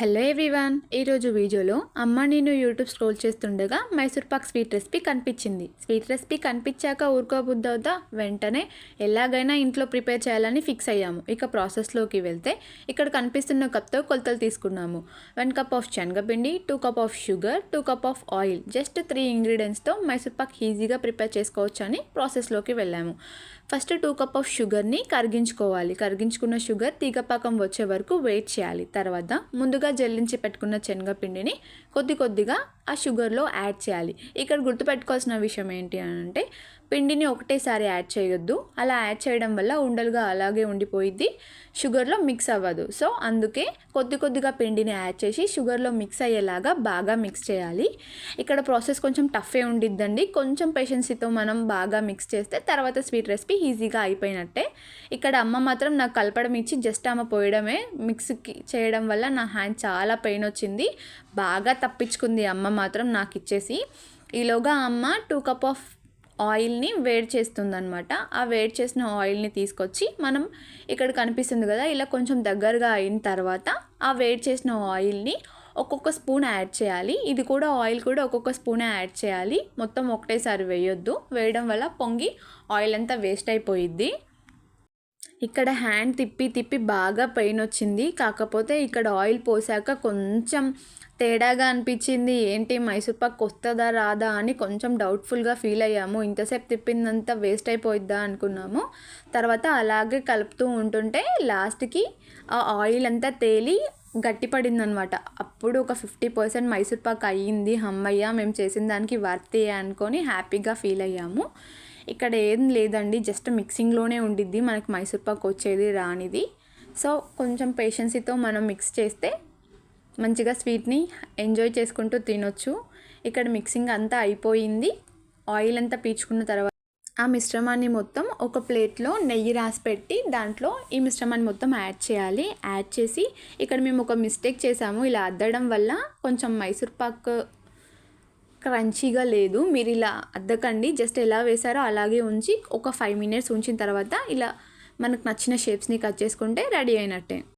Hello everyone, ఈరోజు వీడియోలో అమ్మ నేను యూట్యూబ్ స్క్రోల్ చేస్తుండగా మైసూర్ పాక్ స్వీట్ రెసిపీ కనిపించింది. స్వీట్ రెసిపీ కనిపించాక ఊరుకోబుద్దవుతా వెంటనే ఎలాగైనా ఇంట్లో ప్రిపేర్ చేయాలని ఫిక్స్ అయ్యాము. ఇక ప్రాసెస్లోకి వెళ్తే ఇక్కడ కనిపిస్తున్న కప్తో కొలతలు తీసుకున్నాము. 1 కప్ ఆఫ్ శనగపిండి, 2 cup of sugar, 2 cup of oil, just 3 ఇంగ్రీడియంట్స్తో మైసూర్ పాక్ ఈజీగా ప్రిపేర్ చేసుకోవచ్చు అని ప్రాసెస్లోకి వెళ్ళాము. ఫస్ట్ 2 కప్ ఆఫ్ షుగర్ని కరిగించుకోవాలి. కరిగించుకున్న షుగర్ తీగపాకం వచ్చే వరకు వెయిట్ చేయాలి. తర్వాత ముందుగా జల్లించి పెట్టుకున్న శనగపిండిని కొద్దిగా ఆ షుగర్లో యాడ్ చేయాలి. ఇక్కడ గుర్తుపెట్టుకోవాల్సిన విషయం ఏంటి అంటే పిండిని ఒకటేసారి యాడ్ చేయొద్దు. అలా యాడ్ చేయడం వల్ల ఉండలుగా అలాగే ఉండిపోయిద్ది, షుగర్లో మిక్స్ అవ్వదు. సో అందుకే కొద్దిగా పిండిని యాడ్ చేసి షుగర్లో మిక్స్ అయ్యేలాగా బాగా మిక్స్ చేయాలి. ఇక్కడ ప్రాసెస్ కొంచెం టఫే ఉండిద్దండి. కొంచెం పేషెన్సీతో మనం బాగా మిక్స్ చేస్తే తర్వాత స్వీట్ రెసిపీ ఈజీగా అయిపోయినట్టే. ఇక్కడ అమ్మ మాత్రం నాకు కలపడం ఇచ్చి జస్ట్ ఆమె పోయడమే, మిక్స్కి చేయడం వల్ల నా హ్యాండ్ చాలా పెయిన్ వచ్చింది. బాగా తప్పించుకుంది అమ్మ మాత్రం నాకు ఇచ్చేసి. ఈలోగా అమ్మ 2 కప్ ఆఫ్ ఆయిల్ని వేడి చేస్తుందనమాట. ఆ వేడి చేసిన ఆయిల్ని తీసుకొచ్చి మనం ఇక్కడ కనిపిస్తుంది కదా, ఇలా కొంచెం దగ్గరగా అయిన తర్వాత ఆ వేడి చేసిన ఆయిల్ని ఒక్కొక్క స్పూన్ యాడ్ చేయాలి. ఇది కూడా ఆయిల్ కూడా ఒక్కొక్క స్పూనే యాడ్ చేయాలి, మొత్తం ఒకటేసారి వేయొద్దు. వేయడం వల్ల పొంగి ఆయిల్ అంతా వేస్ట్ అయిపోయిద్ది. ఇక్కడ హ్యాండ్ తిప్పి బాగా పెయిన్ వచ్చింది. కాకపోతే ఇక్కడ ఆయిల్ పోసాక కొంచెం తేడాగా అనిపించింది. ఏంటి మైసూర్ పాక్ వస్తుందా రాదా అని కొంచెం డౌట్ఫుల్గా ఫీల్ అయ్యాము. ఇంతసేపు తిప్పిందంతా వేస్ట్ అయిపోయిద్దా అనుకున్నాము. తర్వాత అలాగే కలుపుతూ ఉంటుంటే లాస్ట్కి ఆ ఆయిల్ అంతా తేలి గట్టిపడిందనమాట. అప్పుడు ఒక 50% మైసూర్ పాక్ అయ్యింది. హమ్మయ్య, మేము చేసిన దానికి వర్తే అనుకొని హ్యాపీగా ఫీల్ అయ్యాము. ఇక్కడ ఏం లేదండి, జస్ట్ మిక్సింగ్లోనే ఉండిద్ది మనకి మైసూర్ పాక్ వచ్చేది రానిది. సో కొంచెం పేషెన్సీతో మనం మిక్స్ చేస్తే మంచిగా స్వీట్ని ఎంజాయ్ చేసుకుంటూ తినొచ్చు. ఇక్కడ మిక్సింగ్ అంతా అయిపోయింది. ఆయిల్ అంతా పీల్చుకున్న తర్వాత ఆ మిశ్రమాన్ని మొత్తం ఒక ప్లేట్లో నెయ్యి రాసి పెట్టి దాంట్లో ఈ మిశ్రమాన్ని మొత్తం యాడ్ చేయాలి. యాడ్ చేసి ఇక్కడ మేము ఒక మిస్టేక్ చేసాము. ఇలా అద్దడం వల్ల కొంచెం మైసూర్ పాక్ క్రంచీగా లేదు. మీరు ఇలా అద్దకండి, జస్ట్ ఎలా వేసారో అలాగే ఉంచి ఒక 5 minutes ఉంచిన తర్వాత ఇలా మనకు నచ్చిన షేప్స్ని కట్ చేసుకుంటే రెడీ అయినట్టే.